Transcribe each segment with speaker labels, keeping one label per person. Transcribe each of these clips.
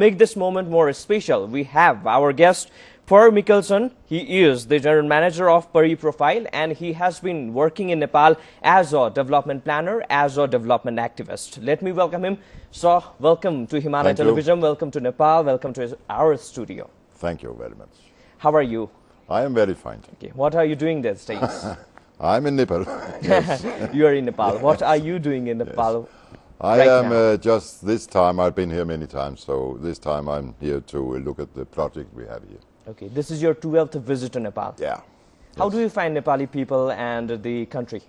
Speaker 1: make this moment more special, we have our guest, Mikkelesem. He is the general manager of Pari Profile, and he has been working in Nepal as a development planner, as a development activist. Let me welcome him. So, welcome to Himalaya Television, welcome to Nepal, welcome to our studio.
Speaker 2: Thank you very much.
Speaker 1: How are you?
Speaker 2: I am very fine.
Speaker 1: Okay. What are you doing these days?
Speaker 2: I'm in Nepal. Yes.
Speaker 1: You are in Nepal. What are you doing in Nepal?
Speaker 2: Yes. I am just this time, I've been here many times, so this time I'm here to look at the project we have here.
Speaker 1: Okay, this is your 12th visit to Nepal.
Speaker 2: Yeah.
Speaker 1: How do you find Nepali people and the country?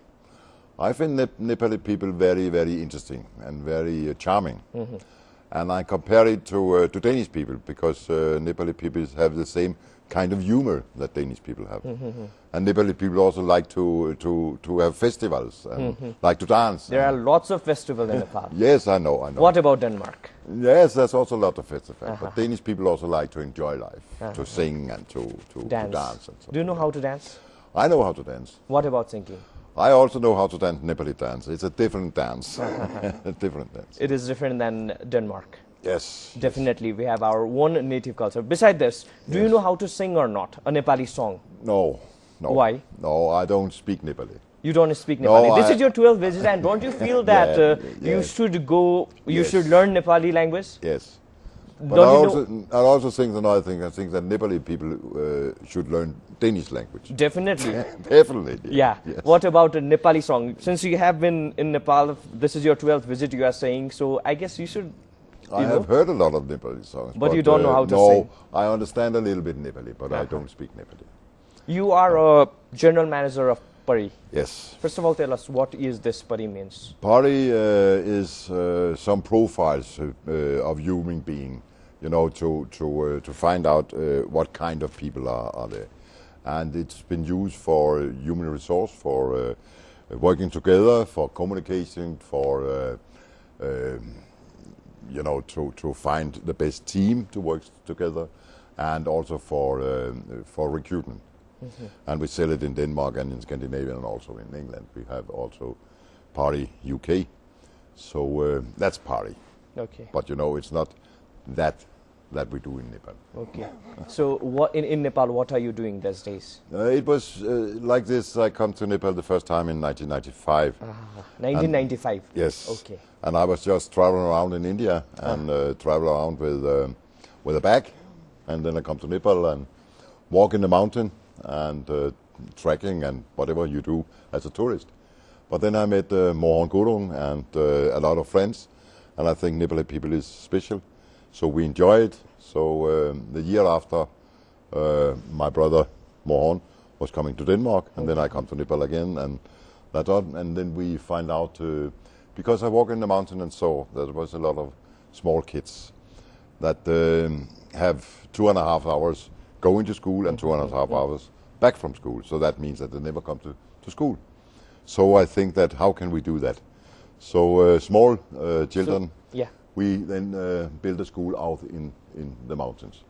Speaker 2: I find Nepali people very, very interesting and very charming. And I compare it to Danish people because Nepali people have the same kind of humor that Danish people have. And Nepali people also like to have festivals and like to dance.
Speaker 1: There are lots of festivals in Nepal.
Speaker 2: Yes, I know.
Speaker 1: What about Denmark?
Speaker 2: Yes, there's also a lot of festivals. But Danish people also like to enjoy life, to sing and to dance. And so
Speaker 1: do you know how to dance?
Speaker 2: I know how to dance.
Speaker 1: What about singing?
Speaker 2: I also know how to dance Nepali dance. It's a different dance. A different dance.
Speaker 1: It is different than Denmark.
Speaker 2: Yes.
Speaker 1: Definitely, yes. We have our own native culture. Besides this, do you know how to sing or not? A Nepali song?
Speaker 2: No.
Speaker 1: Why?
Speaker 2: No, I don't speak Nepali.
Speaker 1: You don't speak Nepali.
Speaker 2: No,
Speaker 1: this is your 12th visit, and don't you feel that you should go, you should learn Nepali language?
Speaker 2: Yes. But I also think another thing. I think that Nepali people should learn Danish language.
Speaker 1: Definitely.
Speaker 2: Definitely.
Speaker 1: Yeah. Yes. What about a Nepali song? Since you have been in Nepal, this is your 12th visit, you are saying, so I guess you should.
Speaker 2: I have heard a lot of Nepali songs.
Speaker 1: But you don't know how to sing?
Speaker 2: No, I understand a little bit Nepali, but I don't speak Nepali.
Speaker 1: You are a general manager of Pari.
Speaker 2: Yes.
Speaker 1: First of all, tell us what is this Pari means.
Speaker 2: Pari is some profiles of human being, you know, to find out what kind of people are there. And it's been used for human resource, for working together, for communication, for you know, to find the best team to work together, and also for recruitment. And we sell it in Denmark and in Scandinavia and also in England. We have also Pari UK. So that's Pari.
Speaker 1: Okay.
Speaker 2: But you know, it's not that we do in Nepal.
Speaker 1: Okay. So what in Nepal, what are you doing these days?
Speaker 2: It was like this. I come to Nepal the first time in 1995.
Speaker 1: 1995?
Speaker 2: And, yes.
Speaker 1: Okay.
Speaker 2: And I was just traveling around in India and travel around with a bag. And then I come to Nepal and walk in the mountain and trekking and whatever you do as a tourist. But then I met Rohan and a lot of friends. And I think Nepali people is special. So we enjoy it. So the year after, my brother Rohan was coming to Denmark, and then I come to Nepal again, and that on. And then we find out, because I walk in the mountain and saw there was a lot of small kids that have 2.5 hours going to school and 2.5 hours back from school. So that means that they never come to school. So I think that how can we do that? So small children. We then build a school out in the mountains.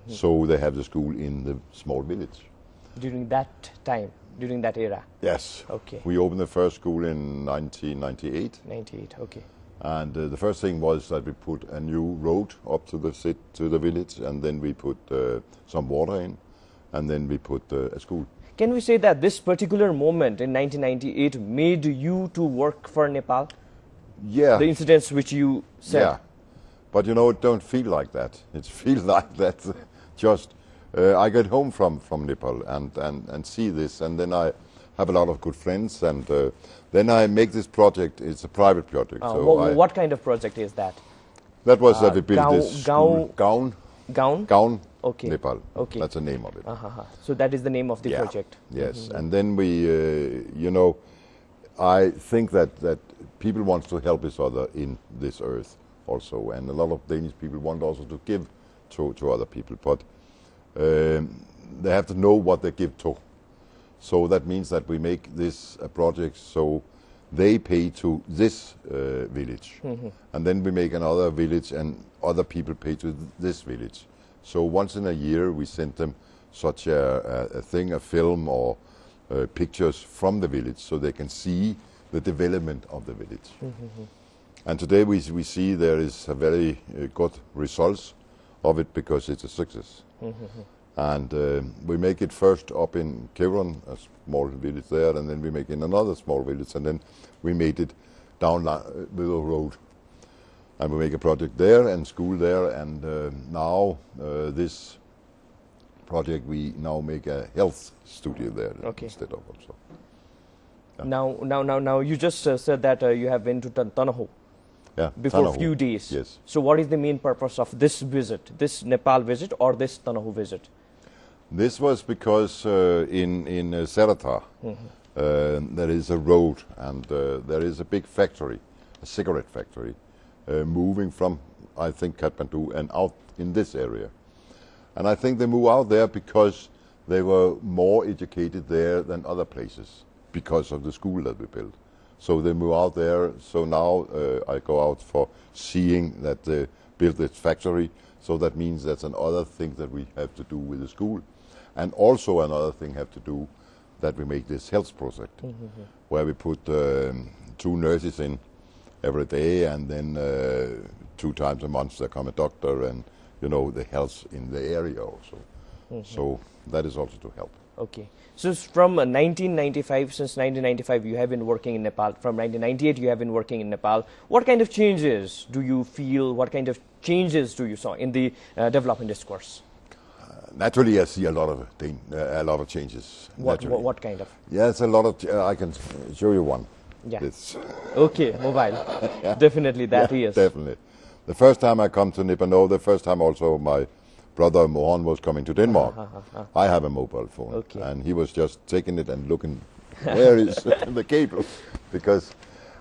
Speaker 2: So they have the school in the small village.
Speaker 1: During that time, during that era?
Speaker 2: Yes.
Speaker 1: Okay.
Speaker 2: We opened the first school in 1998.
Speaker 1: 98, okay.
Speaker 2: And the first thing was that we put a new road up to the village, and then we put some water in, and then we put a school.
Speaker 1: Can we say that this particular moment in 1998 made you to work for Nepal?
Speaker 2: Yeah.
Speaker 1: The incidents which you said.
Speaker 2: Yeah. But you know, it don't feel like that. It feels like that just I get home from Nepal and see this, and then I have a lot of good friends, and then I make this project. It's a private project.
Speaker 1: So what kind of project is that?
Speaker 2: That was that we built this school. Gaon.
Speaker 1: Okay.
Speaker 2: Nepal.
Speaker 1: Okay.
Speaker 2: That's the name of it.
Speaker 1: So that is the name of the project.
Speaker 2: Yes. And then we, you know, I think that people want to help each other in this earth also, and a lot of Danish people want also to give to other people, but they have to know what they give to. So that means that we make this a project so they pay to this village, and then we make another village and other people pay to this village. So once in a year we send them such a thing, a film or pictures from the village, so they can see the development of the village. And today we see there is a very good results of it because it's a success. And we make it first up in Kevron, a small village there, and then we make in another small village, and then we made it down with a road. And we make a project there and school there, and now this project we now make a health studio there instead of also.
Speaker 1: Yeah. Now, you just said that you have been to Tanaho.
Speaker 2: Yeah,
Speaker 1: before a
Speaker 2: Tanaho.
Speaker 1: few days.
Speaker 2: Yes.
Speaker 1: So what is the main purpose of this visit, this Nepal visit or this Tanaho visit?
Speaker 2: This was because in Serata there is a road and there is a big factory, a cigarette factory, moving from, I think, Kathmandu and out in this area. And I think they move out there because they were more educated there than other places because of the school that we built. So they move out there. So now I go out for seeing that they built this factory. So that means that's another thing that we have to do with the school. And also another thing have to do that we make this health project, where we put 2 nurses in every day, and then 2 times a month there come a doctor, and you know the health in the area also. So that is also to help.
Speaker 1: Okay. So from 1995, since 1995 you have been working in Nepal. From 1998 you have been working in Nepal. What kind of changes do you feel? What kind of changes do you saw in the development discourse?
Speaker 2: Naturally, I see a lot of changes.
Speaker 1: What kind of?
Speaker 2: Yes, a lot of. I can show you one.
Speaker 1: Yeah.
Speaker 2: It's
Speaker 1: okay, mobile. Yeah. Definitely that
Speaker 2: yeah,
Speaker 1: is.
Speaker 2: Definitely. The first time I come to Nepal, the first time also my brother Rohan was coming to Denmark. I have a mobile phone, and he was just taking it and looking where is the cable,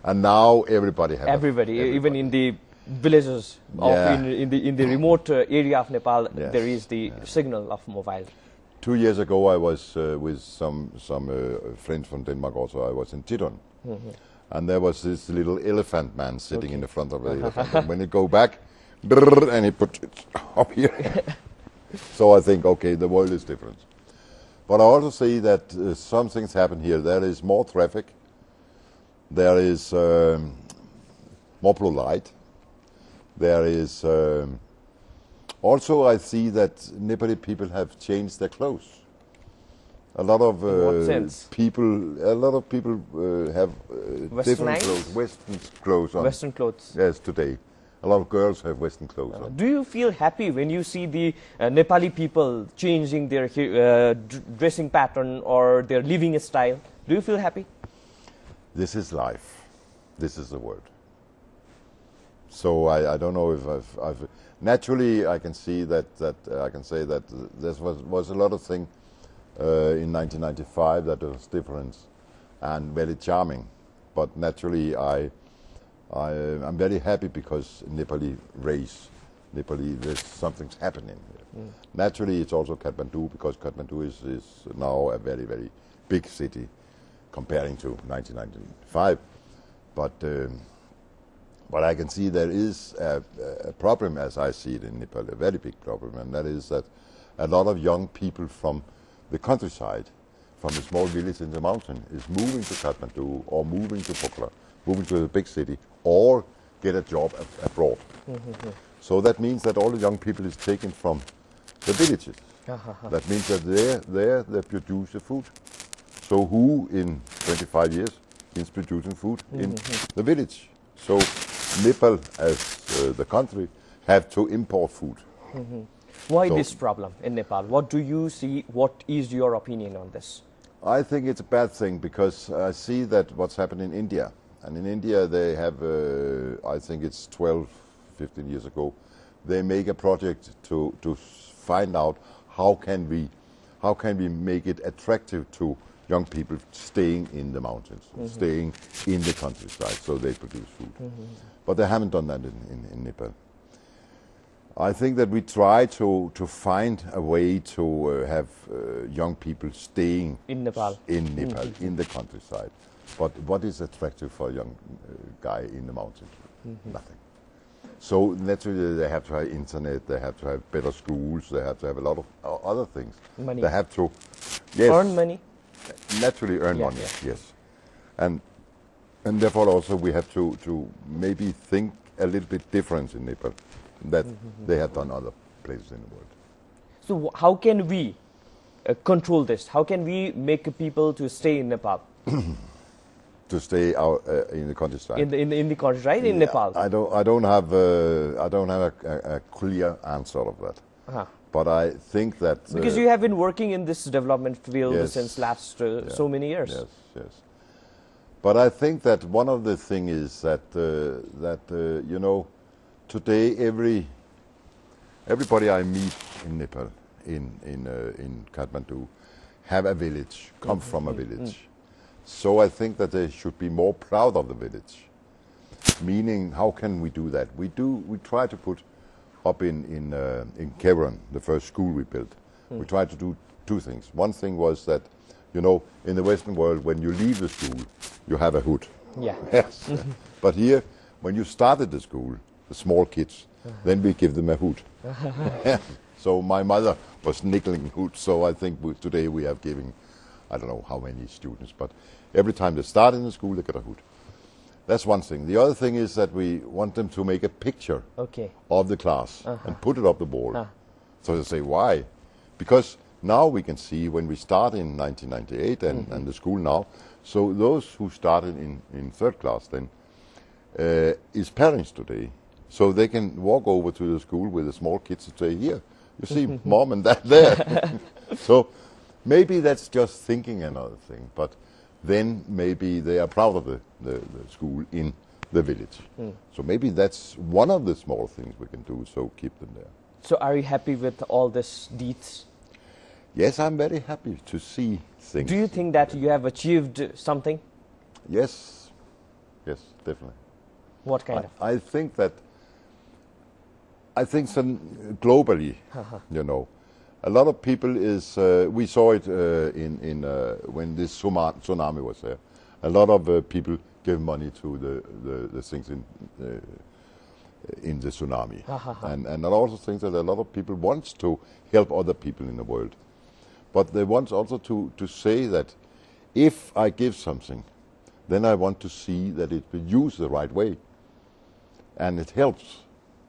Speaker 2: and now everybody has.
Speaker 1: Everybody, even in the villages, in the remote area of Nepal, there is the signal of mobile.
Speaker 2: 2 years ago, I was with some friends from Denmark. Also, I was in Tidon, and there was this little elephant man sitting in the front of the elephant. And when you go back, and he put it up here. So I think, okay, the world is different. But I also see that some things happen here. There is more traffic. There is more blue light. There is also, I see that Nepali people have changed their clothes. A lot of people have different clothes, Western clothes on.
Speaker 1: Western clothes.
Speaker 2: Yes, today. A lot of girls have Western clothes on.
Speaker 1: Do you feel happy when you see the Nepali people changing their dressing pattern or their living style? Do you feel happy?
Speaker 2: This is life. This is the world. So I don't know if I've naturally I can see that I can say that there was a lot of things in 1995 that was different and very charming, but naturally I'm very happy because Nepali race, there's something's happening here. Naturally, it's also Kathmandu because Kathmandu is now a very, very big city comparing to 1995. But I can see there is a problem, as I see it in Nepal, a very big problem, and that is that a lot of young people from the countryside, from a small village in the mountain, is moving to Kathmandu or moving to Pokhara, moving to the big city, or get a job abroad. So that means that all the young people is taken from the villages. That means that they produce the food. So who in 25 years is producing food in the village? So Nepal, as the country, have to import food.
Speaker 1: Why this problem in Nepal? What do you see? What is your opinion on this?
Speaker 2: I think it's a bad thing because I see that what's happened in India. And in India they have, I think it's 12, 15 years ago, they make a project to find out how can we make it attractive to young people staying in the mountains, staying in the countryside, so they produce food. But they haven't done that in Nepal. I think that we try to find a way to have young people staying
Speaker 1: in Nepal,
Speaker 2: in the countryside. But what is attractive for a young guy in the mountains? Nothing. So naturally they have to have internet, they have to have better schools, they have to have a lot of other things.
Speaker 1: Money.
Speaker 2: They have to
Speaker 1: earn money.
Speaker 2: Naturally earn money, yes. And therefore also we have to maybe think a little bit different in Nepal that they have done other places in the world.
Speaker 1: So how can we control this? How can we make people to stay in Nepal?
Speaker 2: To stay out in the countryside.
Speaker 1: In the countryside, in Nepal.
Speaker 2: I don't have a clear answer of that. But I think that
Speaker 1: Because you have been working in this development field
Speaker 2: yes,
Speaker 1: since last so many years.
Speaker 2: Yes, yes. But I think that one of the things is that you know, today everybody I meet in Nepal, in Kathmandu, have a village, come from a village. So I think that they should be more proud of the village. Meaning, how can we do that? We try to put up in Kevron, the first school we built. We tried to do two things. One thing was that, you know, in the Western world, when you leave the school, you have a hood.
Speaker 1: Yeah.
Speaker 2: Yes. But here, when you started the school, the small kids, then we give them a hood. So my mother was nickeling hood. So I think today we have given, I don't know how many students, but every time they start in the school, they get a hood. That's one thing. The other thing is that we want them to make a picture of the class and put it up the wall. So they say, why? Because now we can see when we start in 1998 and the school now, so those who started in third class then is parents today. So they can walk over to the school with the small kids and say, here, you see mom and dad there. So maybe that's just thinking another thing, but then maybe they are proud of the school in the village. So maybe that's one of the small things we can do, so keep them there.
Speaker 1: So are you happy with all these deeds?
Speaker 2: Yes, I'm very happy to see things.
Speaker 1: Do you think that you have achieved something?
Speaker 2: Yes, yes, definitely.
Speaker 1: What kind of?
Speaker 2: I think some globally, you know, a lot of people is, we saw it when this tsunami was there. A lot of people gave money to the things in the tsunami. And I also think that a lot of people want to help other people in the world. But they want also to say that if I give something, then I want to see that it will use the right way. And it helps.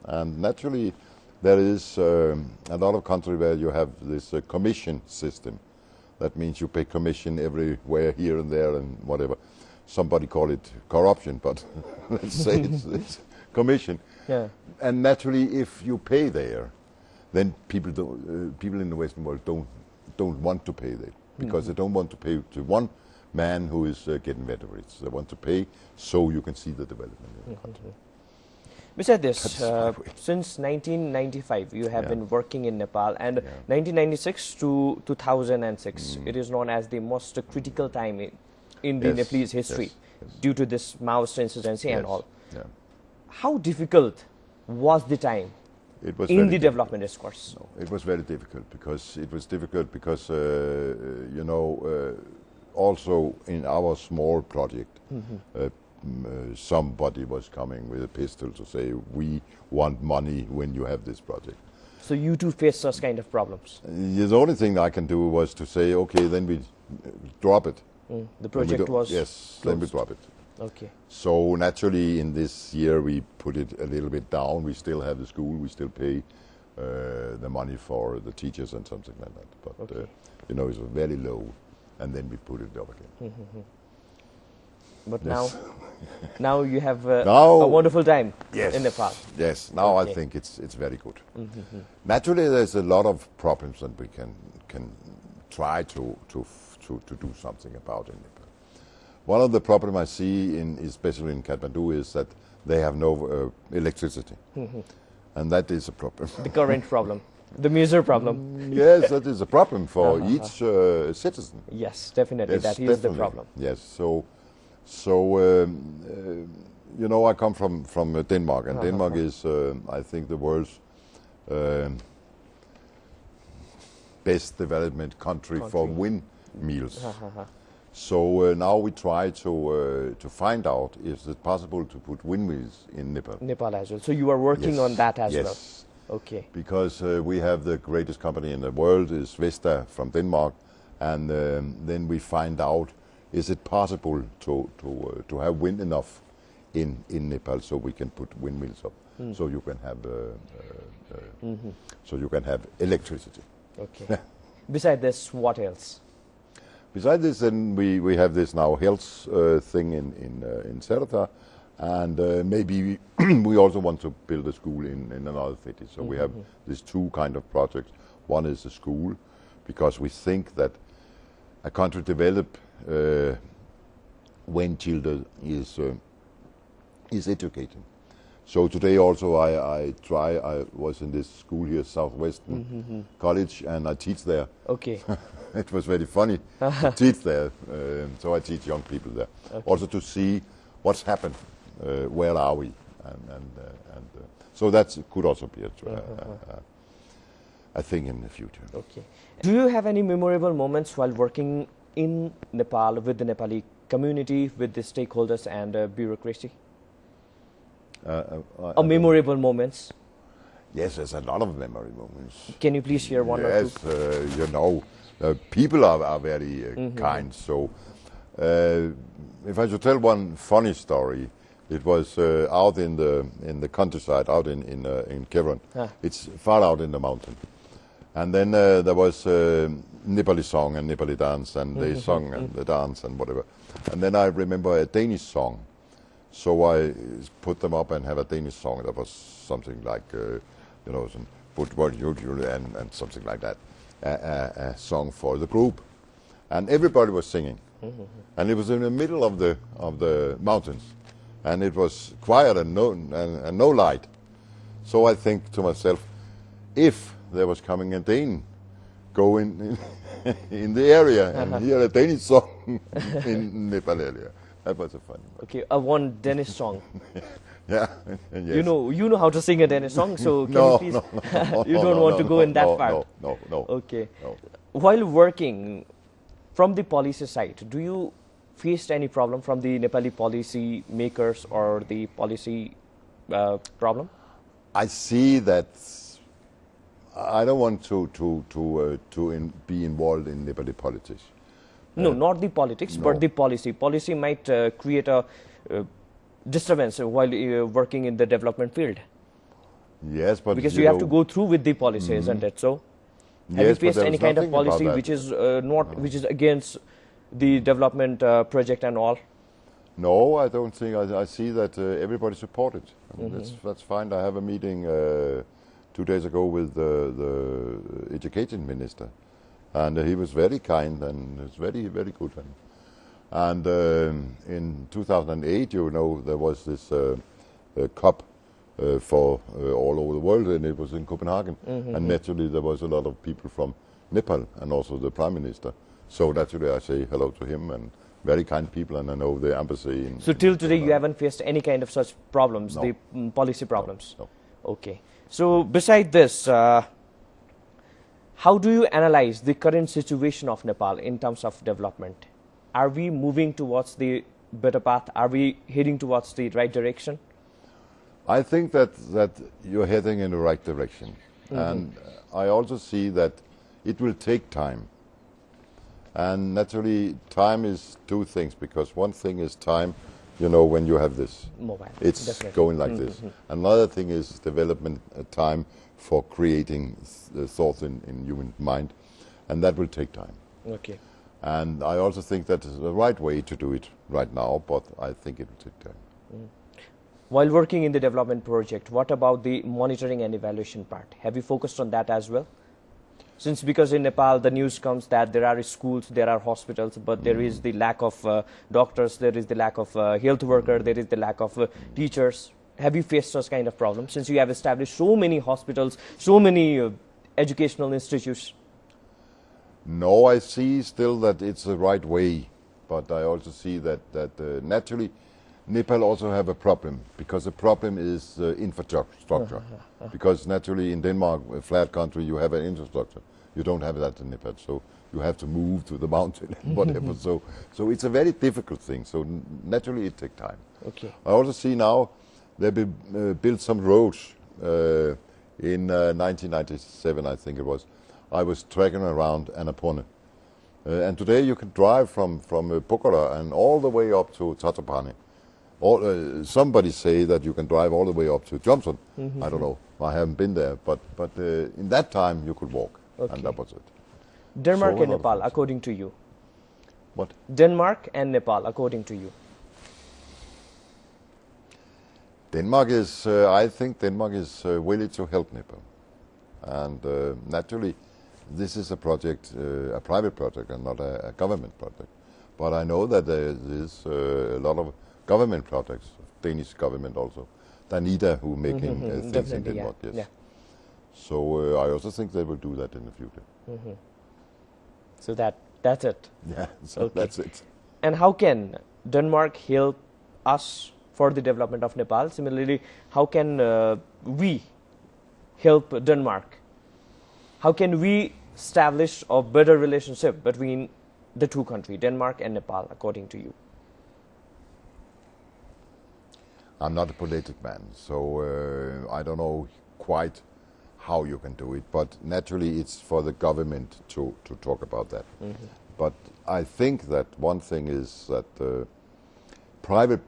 Speaker 2: And naturally, there is a lot of countries where you have this commission system. That means you pay commission everywhere, here and there, and whatever. Somebody call it corruption, but let's say it's commission.
Speaker 1: Yeah.
Speaker 2: And naturally, if you pay there, then people in the Western world don't want to pay there, because they don't want to pay to one man who is getting better rich. They want to pay so you can see the development in the country.
Speaker 1: Besides this, since 1995, you have been working in Nepal, and 1996 to 2006, it is known as the most critical time in the Nepalese history due to this Maoist insurgency and all.
Speaker 2: Yeah.
Speaker 1: How difficult was the time in the development discourse?
Speaker 2: No, it was very difficult because you know, also in our small project, somebody was coming with a pistol to say, we want money when you have this project.
Speaker 1: So you too face such kind of problems?
Speaker 2: The only thing I can do was to say, okay, then we drop it.
Speaker 1: The project was
Speaker 2: Yes,
Speaker 1: closed.
Speaker 2: then we drop it.
Speaker 1: Okay.
Speaker 2: So naturally in this year we put it a little bit down. We still have the school, we still pay the money for the teachers and something like that. But you know, it's very low, and then we put it up again.
Speaker 1: But now you have a wonderful time in Nepal.
Speaker 2: Yes, now I think it's very good. Naturally, there's a lot of problems that we can try to do something about in Nepal. One of the problems I see, especially in Kathmandu, is that they have no electricity, and that is a problem. The
Speaker 1: current problem. The major problem.
Speaker 2: Yes, that is a problem for each citizen.
Speaker 1: Yes, definitely. Yes, that is the problem.
Speaker 2: Yes, so you know, I come from Denmark, and Denmark is, I think, the world's best development country for windmills. So now we try to find out if it's possible to put windmills in Nepal.
Speaker 1: Nepal as well. So you are working on that as well.
Speaker 2: Yes.
Speaker 1: Okay.
Speaker 2: Because we have the greatest company in the world, is Shrestha from Denmark, and then we find out, is it possible to have wind enough in Nepal so we can put windmills up. so you can have so you can have electricity.
Speaker 1: Okay. Besides this, what else?
Speaker 2: Besides this, then we have this now health thing in Srestha, and maybe we also want to build a school in another city. So we have these two kind of projects. One is a school, because we think that a country develop when children is educating. So today also I was in this school here, Southwestern College, and I teach there.
Speaker 1: Okay.
Speaker 2: It was very funny to teach there. So I teach young people there. Okay. Also to see what's happened, where are we, and so that could also be a thing in the future.
Speaker 1: Okay. Do you have any memorable moments while working in Nepal with the Nepali community, with the stakeholders and bureaucracy? Memorable moments?
Speaker 2: Yes, there's a lot of memory moments.
Speaker 1: Can you please share one or two?
Speaker 2: Yes, you know, people are very kind. So, if I should tell one funny story, it was out in the countryside, out in Kevron. It's far out in the mountain, and then there was Nepali song and Nepali dance, and they sung and the dance and whatever. And then I remember a Danish song, so I put them up and have a Danish song that was something like, you know, some and something like that, a song for the group, and everybody was singing, and it was in the middle of the mountains, and it was quiet and no light. So I think to myself, if there was coming a Dane go in the area and hear a Danish song in Nepal area, that was a fun.
Speaker 1: Okay, one Danish song.
Speaker 2: Yeah, yes.
Speaker 1: You know how to sing a Danish song, so can you please? You don't want to go in that part.
Speaker 2: No.
Speaker 1: Okay. No. While working from the policy side, do you face any problem from the Nepali policy makers or the policy problem?
Speaker 2: I see that. I don't want to be involved in Nepali politics.
Speaker 1: No, not the politics, but the policy. Policy might create a disturbance while working in the development field.
Speaker 2: Yes, but
Speaker 1: because you have to go through with the policy, isn't it? So, have you faced any kind of policy which is which is against the development project and all?
Speaker 2: No, I don't think. I see that everybody supported. I mean, that's fine. I have a meeting 2 days ago with the education minister, and he was very kind and it's very good. And in 2008, you know, there was this COP for all over the world, and it was in Copenhagen. And naturally, there was a lot of people from Nepal and also the Prime Minister. So naturally, I say hello to him, and very kind people, and I know the embassy. So
Speaker 1: till today, you haven't faced any kind of such problems,
Speaker 2: no.
Speaker 1: The policy problems?
Speaker 2: No.
Speaker 1: Okay. So beside this, how do you analyze the current situation of Nepal in terms of development? Are we moving towards the better path? Are we heading towards the right direction?
Speaker 2: I think that you're heading in the right direction. And I also see that it will take time. And naturally, time is two things, because one thing is time, you know, when you have this.
Speaker 1: Mobile.
Speaker 2: It's
Speaker 1: definitely.
Speaker 2: going like this. Another thing is development time for creating thoughts in human mind, and that will take time.
Speaker 1: Okay.
Speaker 2: And I also think that is the right way to do it right now, but I think it will take time.
Speaker 1: While working in the development project, what about the monitoring and evaluation part? Have you focused on that as well? Since because in Nepal the news comes that there are schools, there are hospitals, but there is the lack of doctors, there is the lack of health worker, there is the lack of teachers. Have you faced such kind of problems since you have established so many hospitals, so many educational institutes?
Speaker 2: No, I see still that it's the right way, but I also see that naturally Nepal also have a problem, because the problem is infrastructure. Because naturally in Denmark, a flat country, you have an infrastructure. You don't have that in Nepal, so you have to move to the mountain and whatever. So it's a very difficult thing. So naturally it takes time.
Speaker 1: Okay.
Speaker 2: I also see now they built some roads in 1997, I think it was. I was trekking around Annapurna. And today you can drive from Pokhara and all the way up to Tatabani. somebody say that you can drive all the way up to Johnson. I don't know. I haven't been there, but in that time you could walk, and that was it.
Speaker 1: Denmark
Speaker 2: So
Speaker 1: and
Speaker 2: a lot of
Speaker 1: Nepal,
Speaker 2: things.
Speaker 1: according to you.
Speaker 2: What?
Speaker 1: Denmark and Nepal, according to you.
Speaker 2: Denmark is, I think Denmark is willing to help Nepal. And naturally, this is a project, a private project and not a government project. But I know that there is a lot of government projects, Danish government also. Danida who making things in
Speaker 1: Definitely,
Speaker 2: Denmark,
Speaker 1: yeah.
Speaker 2: yes.
Speaker 1: Yeah.
Speaker 2: So I also think they will do that in the future.
Speaker 1: So that's it.
Speaker 2: Yeah, so
Speaker 1: Okay.
Speaker 2: that's it.
Speaker 1: And how can Denmark help us for the development of Nepal? Similarly, how can we help Denmark? How can we establish a better relationship between the two countries, Denmark and Nepal, according to you?
Speaker 2: I'm not a politic man, so I don't know quite how you can do it, but naturally it's for the government to talk about that. But I think that one thing is that private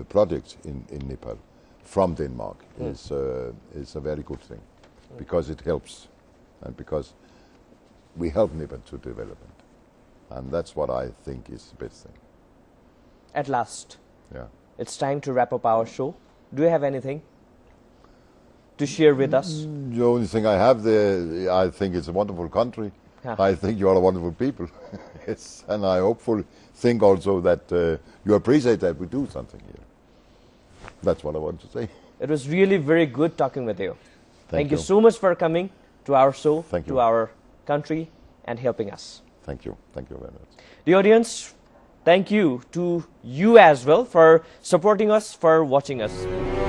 Speaker 2: projects in Nepal from Denmark is a very good thing, because it helps, and because we help Nepal to development, and that's what I think is the best thing.
Speaker 1: At last,
Speaker 2: Yeah.
Speaker 1: it's time to wrap up our show. Do you have anything to share with us?
Speaker 2: The only thing I have there, I think it's a wonderful country.
Speaker 1: Yeah.
Speaker 2: I think you are wonderful people. Yes, and I hopefully think also that you appreciate that we do something here. That's what I want to say.
Speaker 1: It was really very good talking with you. Thank you
Speaker 2: you.
Speaker 1: so much for coming to our show,
Speaker 2: Thank
Speaker 1: to
Speaker 2: you.
Speaker 1: our country, and helping us.
Speaker 2: Thank you. Thank you very much.
Speaker 1: The audience, thank you to you as well for supporting us, for watching us.